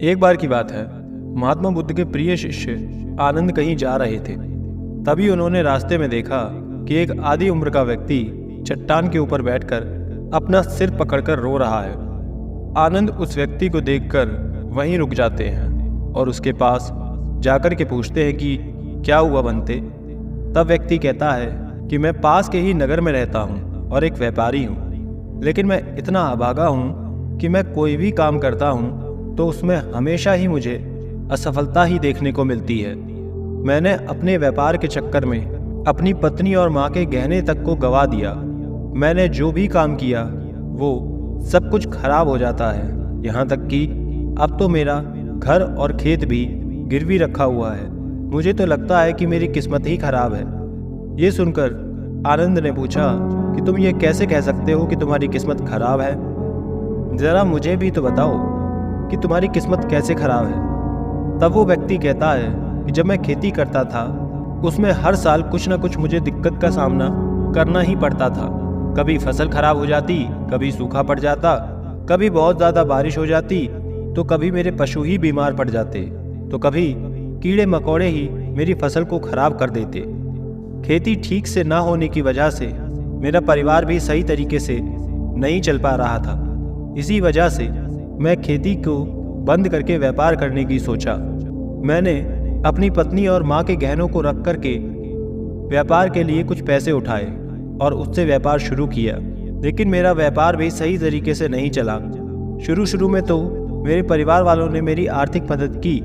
एक बार की बात है, महात्मा बुद्ध के प्रिय शिष्य आनंद कहीं जा रहे थे। तभी उन्होंने रास्ते में देखा कि एक आधी उम्र का व्यक्ति चट्टान के ऊपर बैठकर अपना सिर पकड़कर रो रहा है। आनंद उस व्यक्ति को देखकर वहीं रुक जाते हैं और उसके पास जाकर के पूछते हैं कि क्या हुआ बनते। तब व्यक्ति कहता है कि मैं पास के ही नगर में रहता हूँ और एक व्यापारी हूँ, लेकिन मैं इतना अभागा हूँ कि मैं कोई भी काम करता हूँ तो उसमें हमेशा ही मुझे असफलता ही देखने को मिलती है। मैंने अपने व्यापार के चक्कर में अपनी पत्नी और माँ के गहने तक को गंवा दिया। मैंने जो भी काम किया वो सब कुछ खराब हो जाता है, यहाँ तक कि अब तो मेरा घर और खेत भी गिरवी रखा हुआ है। मुझे तो लगता है कि मेरी किस्मत ही खराब है। ये सुनकर आनंद ने पूछा कि तुम ये कैसे कह सकते हो कि तुम्हारी किस्मत खराब है? ज़रा मुझे भी तो बताओ कि तुम्हारी किस्मत कैसे खराब है। तब वो व्यक्ति कहता है कि जब मैं खेती करता था उसमें हर साल कुछ न कुछ मुझे दिक्कत का सामना करना ही पड़ता था। कभी फसल खराब हो जाती, कभी सूखा पड़ जाता, कभी बहुत ज़्यादा बारिश हो जाती, तो कभी मेरे पशु ही बीमार पड़ जाते, तो कभी कीड़े मकोड़े ही मेरी फसल को खराब कर देते। खेती ठीक से ना होने की वजह से मेरा परिवार भी सही तरीके से नहीं चल पा रहा था। इसी वजह से मैं खेती को बंद करके व्यापार करने की सोचा। मैंने अपनी पत्नी और माँ के गहनों को रख करके व्यापार के लिए कुछ पैसे उठाए और उससे व्यापार शुरू किया, लेकिन मेरा व्यापार भी सही तरीके से नहीं चला। शुरू में तो मेरे परिवार वालों ने मेरी आर्थिक मदद की,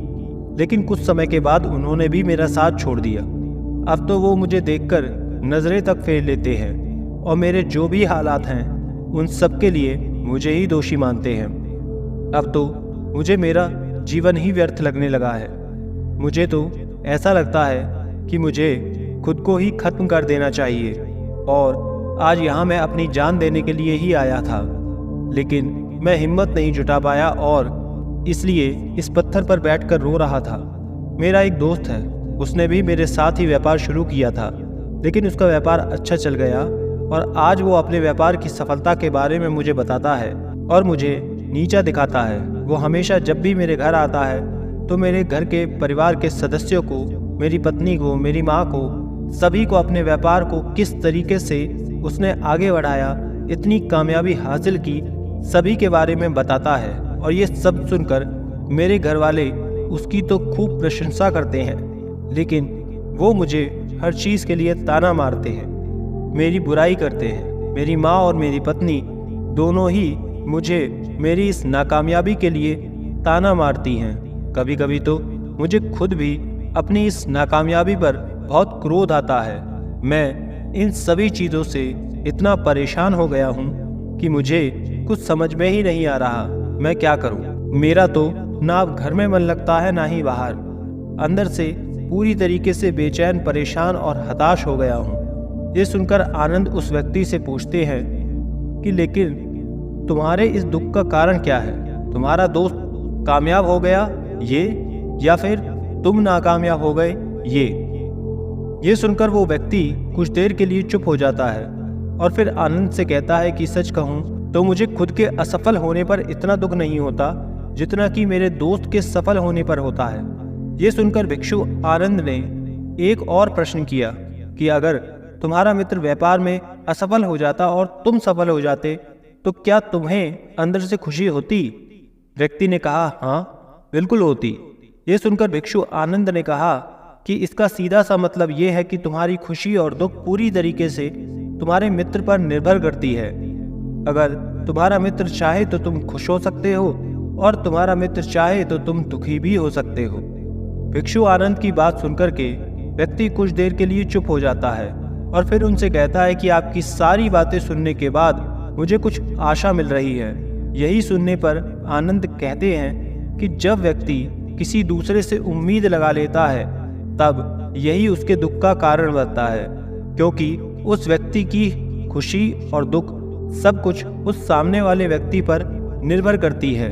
लेकिन कुछ समय के बाद उन्होंने भी मेरा साथ छोड़ दिया। अब तो वो मुझे देखकर नज़रें तक फेर लेते हैं और मेरे जो भी हालात हैं उन सब के लिए मुझे ही दोषी मानते हैं। अब तो मुझे मेरा जीवन ही व्यर्थ लगने लगा है। मुझे तो ऐसा लगता है कि मुझे खुद को ही खत्म कर देना चाहिए और आज यहाँ मैं अपनी जान देने के लिए ही आया था, लेकिन मैं हिम्मत नहीं जुटा पाया और इसलिए इस पत्थर पर बैठकर रो रहा था। मेरा एक दोस्त है, उसने भी मेरे साथ ही व्यापार शुरू किया था, लेकिन उसका व्यापार अच्छा चल गया और आज वो अपने व्यापार की सफलता के बारे में मुझे बताता है और मुझे नीचा दिखाता है। वो हमेशा जब भी मेरे घर आता है तो मेरे घर के परिवार के सदस्यों को, मेरी पत्नी को, मेरी माँ को, सभी को अपने व्यापार को किस तरीके से उसने आगे बढ़ाया, इतनी कामयाबी हासिल की, सभी के बारे में बताता है। और ये सब सुनकर मेरे घर वाले उसकी तो खूब प्रशंसा करते हैं, लेकिन वो मुझे हर चीज़ के लिए ताना मारते हैं, मेरी बुराई करते हैं। मेरी माँ और मेरी पत्नी दोनों ही मुझे मेरी इस नाकामयाबी के लिए ताना मारती हैं। कभी कभी तो मुझे खुद भी अपनी इस नाकामयाबी पर बहुत क्रोध आता है। मैं इन सभी चीज़ों से इतना परेशान हो गया हूँ कि मुझे कुछ समझ में ही नहीं आ रहा मैं क्या करूँ। मेरा तो ना अब घर में मन लगता है ना ही बाहर। अंदर से पूरी तरीके से बेचैन, परेशान और हताश हो गया हूँ। ये सुनकर आनंद उस व्यक्ति से पूछते हैं कि लेकिन तुम्हारे इस दुख का कारण क्या है? तुम्हारा दोस्त कामयाब हो गया ये, या फिर तुम नाकामयाब हो गए ये सुनकर वो व्यक्ति कुछ देर के लिए चुप हो जाता है और फिर आनंद से कहता है कि सच कहूँ तो मुझे खुद के असफल होने पर इतना दुख नहीं होता जितना कि मेरे दोस्त के सफल होने पर होता है। ये सुनकर भिक्षु आनंद ने एक और प्रश्न किया कि अगर तुम्हारा मित्र व्यापार में असफल हो जाता और तुम सफल हो जाते तो क्या तुम्हें अंदर से खुशी होती? व्यक्ति ने कहा हाँ बिल्कुल होती। ये सुनकर भिक्षु आनंद ने कहा कि इसका सीधा सा मतलब ये है कि तुम्हारी खुशी और दुख पूरी तरीके से तुम्हारे मित्र पर निर्भर करती है। अगर तुम्हारा मित्र चाहे तो तुम खुश हो सकते हो और तुम्हारा मित्र चाहे तो तुम दुखी भी हो सकते हो। भिक्षु आनंद की बात सुनकर के व्यक्ति कुछ देर के लिए चुप हो जाता है और फिर उनसे कहता है कि आपकी सारी बातें सुनने के बाद मुझे कुछ आशा मिल रही है। यही सुनने पर आनंद कहते हैं कि जब व्यक्ति किसी दूसरे से उम्मीद लगा लेता है तब यही उसके दुख का कारण बनता है, क्योंकि उस व्यक्ति की खुशी और दुख सब कुछ उस सामने वाले व्यक्ति पर निर्भर करती है।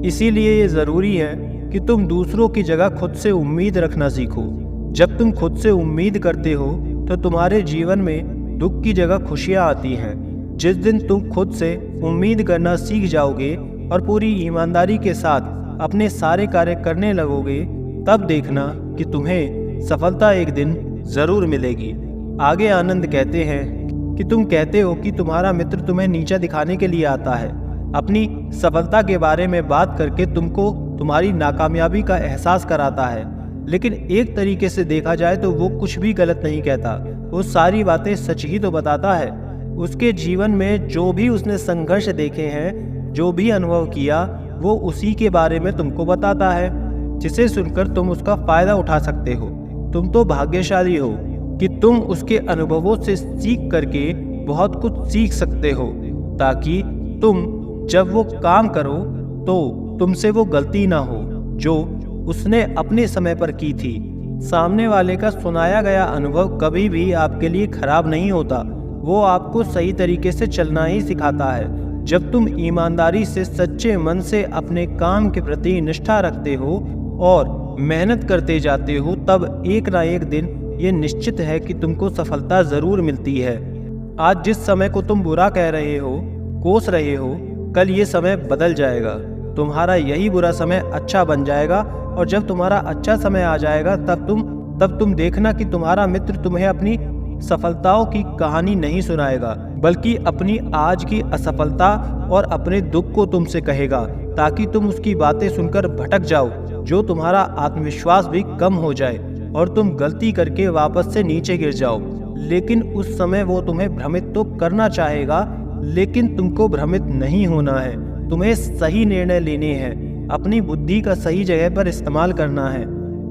इसीलिए ये ज़रूरी है कि तुम दूसरों की जगह खुद से उम्मीद रखना सीखो। जब तुम खुद से उम्मीद करते हो तो तुम्हारे जीवन में दुख की जगह खुशियाँ आती हैं। जिस दिन तुम खुद से उम्मीद करना सीख जाओगे और पूरी ईमानदारी के साथ अपने सारे कार्य करने लगोगे तब देखना कि तुम्हें सफलता एक दिन जरूर मिलेगी। आगे आनंद कहते हैं कि तुम कहते हो कि तुम्हारा मित्र तुम्हें नीचा दिखाने के लिए आता है, अपनी सफलता के बारे में बात करके तुमको तुम्हारी नाकामयाबी का एहसास कराता है, लेकिन एक तरीके से देखा जाए तो वो कुछ भी गलत नहीं कहता, वो सारी बातें सच ही तो बताता है। उसके जीवन में जो भी उसने संघर्ष देखे हैं, जो भी अनुभव किया, वो उसी के बारे में तुमको बताता है, जिसे सुनकर तुम उसका फायदा उठा सकते हो। तुम तो भाग्यशाली हो कि तुम उसके अनुभवों से सीख करके बहुत कुछ सीख सकते हो, ताकि तुम जब वो काम करो तो तुमसे वो गलती ना हो जो उसने अपने समय पर की थी। सामने वाले का सुनाया गया अनुभव कभी भी आपके लिए खराब नहीं होता, वो आपको सही तरीके से चलना ही सिखाता है। जब तुम ईमानदारी से सच्चे मन से अपने काम के प्रति निष्ठा रखते हो और मेहनत करते जाते हो, तब एक ना एक दिन ये निश्चित है कि तुमको सफलता जरूर मिलती है। आज जिस समय को तुम बुरा कह रहे हो, कोस रहे हो, कल ये समय बदल जाएगा। तुम्हारा यही बुरा समय अच्छा बन जाएगा, और जब तुम्हारा अच्छा समय आ जाएगा तब तुम देखना कि तुम्हारा मित्र तुम्हें अपनी सफलताओं की कहानी नहीं सुनाएगा, बल्कि अपनी आज की असफलता और अपने दुख को तुमसे कहेगा, ताकि तुम उसकी बातें सुनकर भटक जाओ, जो तुम्हारा आत्मविश्वास भी कम हो जाए और तुम गलती करके वापस से नीचे गिर जाओ। लेकिन उस समय वो तुम्हें भ्रमित तो करना चाहेगा, लेकिन तुमको भ्रमित नहीं होना है। तुम्हें सही निर्णय लेने हैं, अपनी बुद्धि का सही जगह पर इस्तेमाल करना है।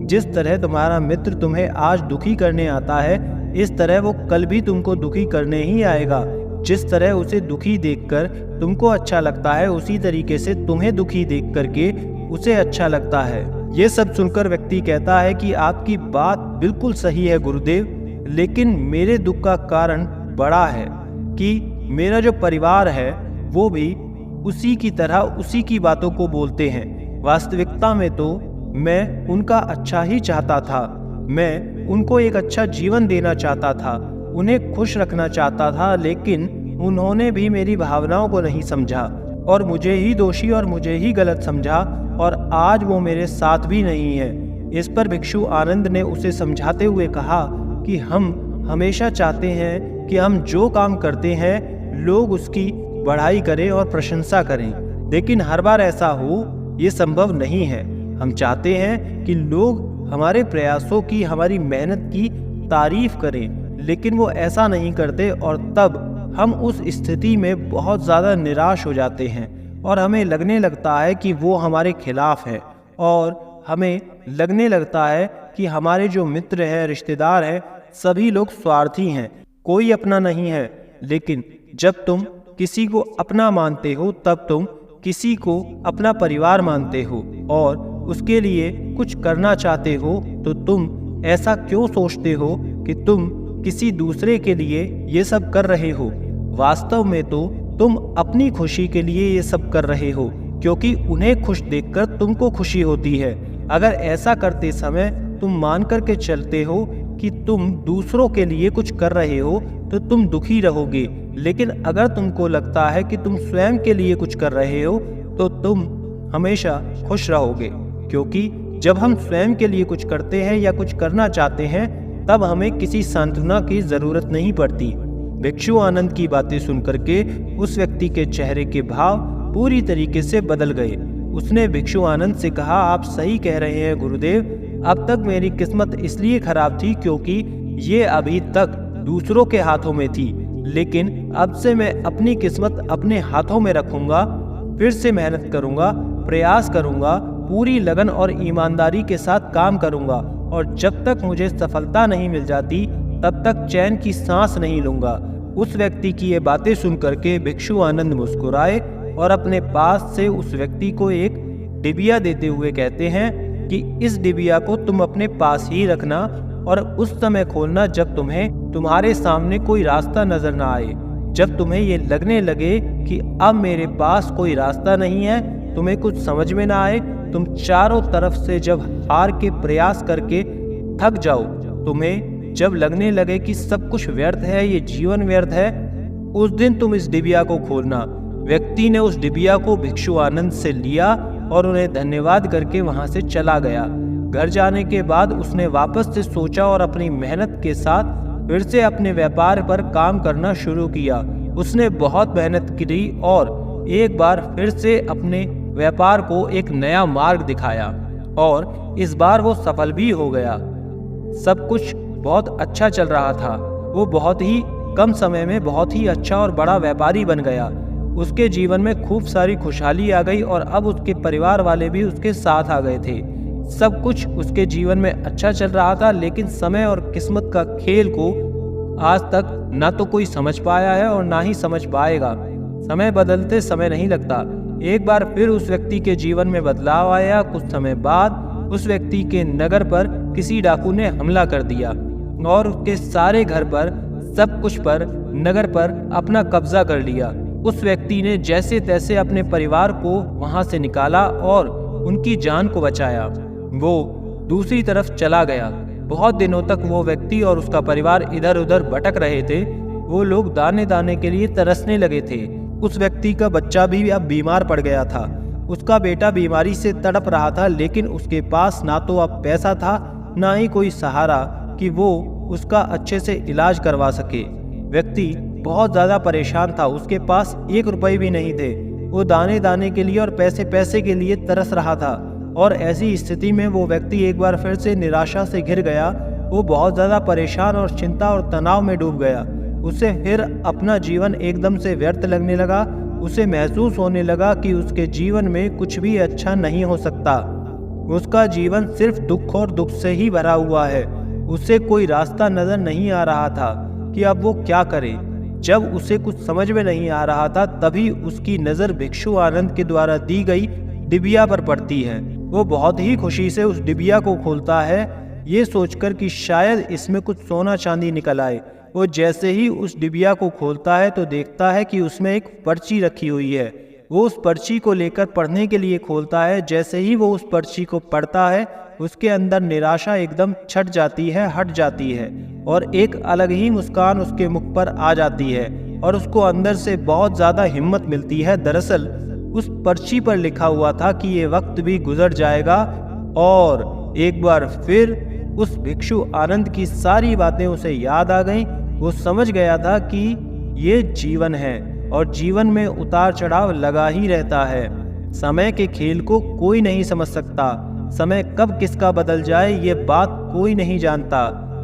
जिस तरह तुम्हारा मित्र तुम्हें आज दुखी करने आता है, इस तरह वो कल भी तुमको दुखी करने ही आएगा। जिस तरह उसे दुखी देखकर तुमको अच्छा लगता है, उसी तरीके से तुम्हें दुखी देख करके उसे अच्छा लगता है। ये सब सुनकर व्यक्ति कहता है कि आपकी बात बिल्कुल सही है गुरुदेव, लेकिन मेरे दुख का कारण बड़ा है कि मेरा जो परिवार है वो भी उसी की तरह उसी की बातों को बोलते हैं। वास्तविकता में तो मैं उनका अच्छा ही चाहता था, मैं उनको एक अच्छा जीवन देना चाहता था, उन्हें खुश रखना चाहता था, लेकिन उन्होंने भी मेरी भावनाओं को नहीं समझा और मुझे ही दोषी और मुझे ही गलत समझा, और आज वो मेरे साथ भी नहीं है। इस पर भिक्षु आनंद ने उसे समझाते हुए कहा कि हम हमेशा चाहते हैं कि हम जो काम करते हैं लोग उसकी बढ़ाई करें और प्रशंसा करें, लेकिन हर बार ऐसा हो ये संभव नहीं है। हम चाहते हैं कि लोग हमारे प्रयासों की, हमारी मेहनत की तारीफ करें, लेकिन वो ऐसा नहीं करते, और तब हम उस स्थिति में बहुत ज़्यादा निराश हो जाते हैं और हमें लगने लगता है कि वो हमारे खिलाफ है, और हमें लगने लगता है कि हमारे जो मित्र हैं, रिश्तेदार हैं, सभी लोग स्वार्थी हैं, कोई अपना नहीं है। लेकिन जब तुम किसी को अपना मानते हो, तब तुम किसी को अपना परिवार मानते हो और उसके लिए कुछ करना चाहते हो, तो तुम ऐसा क्यों सोचते हो कि तुम किसी दूसरे के लिए ये सब कर रहे हो? वास्तव में तो तुम अपनी खुशी के लिए ये सब कर रहे हो, क्योंकि उन्हें खुश देखकर तुमको खुशी होती है। अगर ऐसा करते समय तुम मान कर के चलते हो कि तुम दूसरों के लिए कुछ कर रहे हो, तो तुम दुखी रहोगे। लेकिन अगर तुमको लगता है कि तुम स्वयं के लिए कुछ कर रहे हो, तो तुम हमेशा खुश रहोगे, क्योंकि जब हम स्वयं के लिए कुछ करते हैं या कुछ करना चाहते हैं, तब हमें किसी सांत्वना की जरूरत नहीं पड़ती। भिक्षु आनंद की बातें सुनकर के उस व्यक्ति के चेहरे के भाव पूरी तरीके से बदल गए। उसने भिक्षु आनंद से कहा, आप सही कह रहे हैं गुरुदेव, अब तक मेरी किस्मत इसलिए खराब थी क्योंकि ये अभी तक दूसरों के हाथों में थी, लेकिन अब से मैं अपनी किस्मत अपने हाथों में रखूंगा, फिर से मेहनत करूंगा, प्रयास करूंगा, पूरी लगन और ईमानदारी के साथ काम करूंगा, और जब तक मुझे सफलता नहीं मिल जाती तब तक चैन की सांस नहीं लूंगा। उस व्यक्ति की ये बातें सुनकर के भिक्षु आनंद मुस्कुराए और अपने पास से उस व्यक्ति को एक डिबिया देते हुए कहते हैं कि इस डिबिया को तुम अपने पास ही रखना और उस समय खोलना जब तुम्हें तुम्हारे सामने कोई रास्ता नजर ना आए। जब तुम्हें ये लगने लगे कि अब मेरे पास कोई रास्ता नहीं है, तुम्हें कुछ समझ में ना आए, तुम चारों तरफ से जब हार के प्रयास करके थक जाओ, तुम्हें जब लगने लगे कि सब कुछ व्यर्थ है, ये जीवन व्यर्थ है, उस दिन तुम इस डिबिया को खोलना। व्यक्ति ने उस डिबिया को भिक्षु आनंद से लिया और उन्हें धन्यवाद करके वहां से चला गया। घर जाने के बाद उसने वापस से सोचा और अपनी मेहनत के साथ फिर से अपने व्यापार पर काम करना शुरू किया। उसने बहुत मेहनत की और एक बार फिर से अपने व्यापार को एक नया मार्ग दिखाया और इस बार वो सफल भी हो गया। सब कुछ बहुत अच्छा चल रहा था। वो बहुत ही कम समय में बहुत ही अच्छा और बड़ा व्यापारी बन गया। उसके जीवन में खूब सारी खुशहाली आ गई और अब उसके परिवार वाले भी उसके साथ आ गए थे। सब कुछ उसके जीवन में अच्छा चल रहा था, लेकिन समय और किस्मत का खेल को आज तक ना तो कोई समझ पाया है और ना ही समझ पाएगा। समय बदलते समय नहीं लगता। एक बार फिर उस व्यक्ति के जीवन में बदलाव आया। कुछ समय बाद उस व्यक्ति के नगर पर किसी डाकू ने हमला कर दिया और उसके सारे घर पर, सब कुछ पर, नगर पर अपना कब्जा कर लिया। उस व्यक्ति ने जैसे तैसे अपने परिवार को वहां से निकाला और उनकी जान को बचाया। वो दूसरी तरफ चला गया। बहुत दिनों तक वो व्यक्ति और उसका परिवार इधर उधर भटक रहे थे। वो लोग दाने दाने के लिए तरसने लगे थे। उस व्यक्ति का बच्चा भी अब बीमार पड़ गया था। उसका बेटा बीमारी से तड़प रहा था, लेकिन उसके पास ना तो अब पैसा था, ना ही कोई सहारा कि वो उसका अच्छे से इलाज करवा सके। व्यक्ति बहुत ज़्यादा परेशान था। उसके पास 1 रुपए भी नहीं थे। वो दाने दाने के लिए और पैसे पैसे के लिए तरस रहा था और ऐसी स्थिति में वो व्यक्ति एक बार फिर से निराशा से घिर गया। वो बहुत ज़्यादा परेशान और चिंता और तनाव में डूब गया। उसे फिर अपना जीवन एकदम से व्यर्थ लगने लगा। उसे महसूस होने लगा कि उसके जीवन में कुछ भी अच्छा नहीं हो सकता। उसका जीवन सिर्फ दुख और दुख से ही भरा हुआ है। उसे कोई रास्ता नजर नहीं आ रहा था कि अब वो क्या करे। जब उसे कुछ समझ में नहीं आ रहा था, तभी उसकी नज़र भिक्षु आनंद के द्वारा दी गई डिबिया पर पड़ती है। वो बहुत ही खुशी से उस डिबिया को खोलता है, ये सोचकर कि शायद इसमें कुछ सोना चांदी निकल आए। वो जैसे ही उस डिबिया को खोलता है तो देखता है कि उसमें एक पर्ची रखी हुई है। वो उस पर्ची को लेकर पढ़ने के लिए खोलता है। जैसे ही वो उस पर्ची को पढ़ता है, उसके अंदर निराशा एकदम छट जाती है, हट जाती है और एक अलग ही मुस्कान उसके मुख पर आ जाती है और उसको अंदर से बहुत ज़्यादा हिम्मत मिलती है। दरअसल उस पर्ची पर लिखा हुआ था कि ये वक्त भी गुजर जाएगा और एक बार फिर उस भिक्षु आनंद की सारी बातें उसे याद आ गईं। वो समझ गया था कि ये जीवन है और जीवन में उतार चढ़ाव लगा ही रहता है। समय के खेल को कोई नहीं समझ सकता। समय कब किसका बदल जाए ये बात कोई नहीं जानता।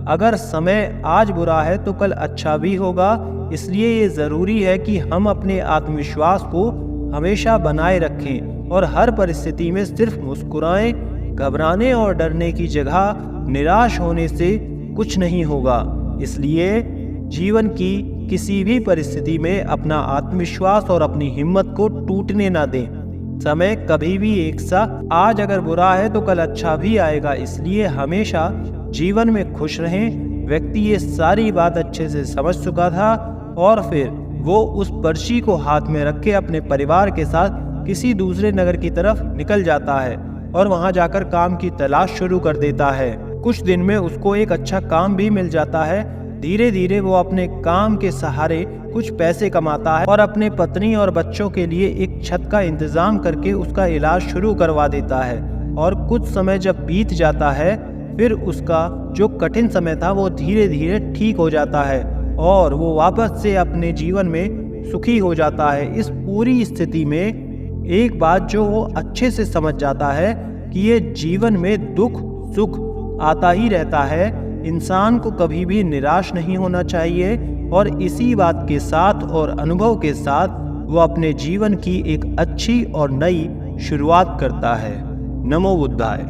अगर समय आज बुरा है तो कल अच्छा भी होगा। इसलिए ये ज़रूरी है कि हम अपने आत्मविश्वास को हमेशा बनाए रखें और हर परिस्थिति में सिर्फ मुस्कुराएं। घबराने और डरने की जगह निराश होने से कुछ नहीं होगा। इसलिए जीवन की किसी भी परिस्थिति में अपना आत्मविश्वास और अपनी हिम्मत को टूटने ना दें। समय कभी भी एक सा, आज अगर बुरा है तो कल अच्छा भी आएगा। इसलिए हमेशा जीवन में खुश रहें। व्यक्ति ये सारी बात अच्छे से समझ चुका था और फिर वो उस पर्ची को हाथ में रख के अपने परिवार के साथ किसी दूसरे नगर की तरफ निकल जाता है और वहां जाकर काम की तलाश शुरू कर देता है। कुछ दिन में उसको एक अच्छा काम भी मिल जाता है। धीरे धीरे वो अपने काम के सहारे कुछ पैसे कमाता है और अपने पत्नी और बच्चों के लिए एक छत का इंतजाम करके उसका इलाज शुरू करवा देता है। और कुछ समय जब बीत जाता है, फिर उसका जो कठिन समय था वो धीरे धीरे ठीक हो जाता है और वो वापस से अपने जीवन में सुखी हो जाता है। इस पूरी स्थिति में एक बात जो वो अच्छे से समझ जाता है कि ये जीवन में दुख सुख आता ही रहता है। इंसान को कभी भी निराश नहीं होना चाहिए और इसी बात के साथ और अनुभव के साथ वो अपने जीवन की एक अच्छी और नई शुरुआत करता है। नमो बुद्धाय।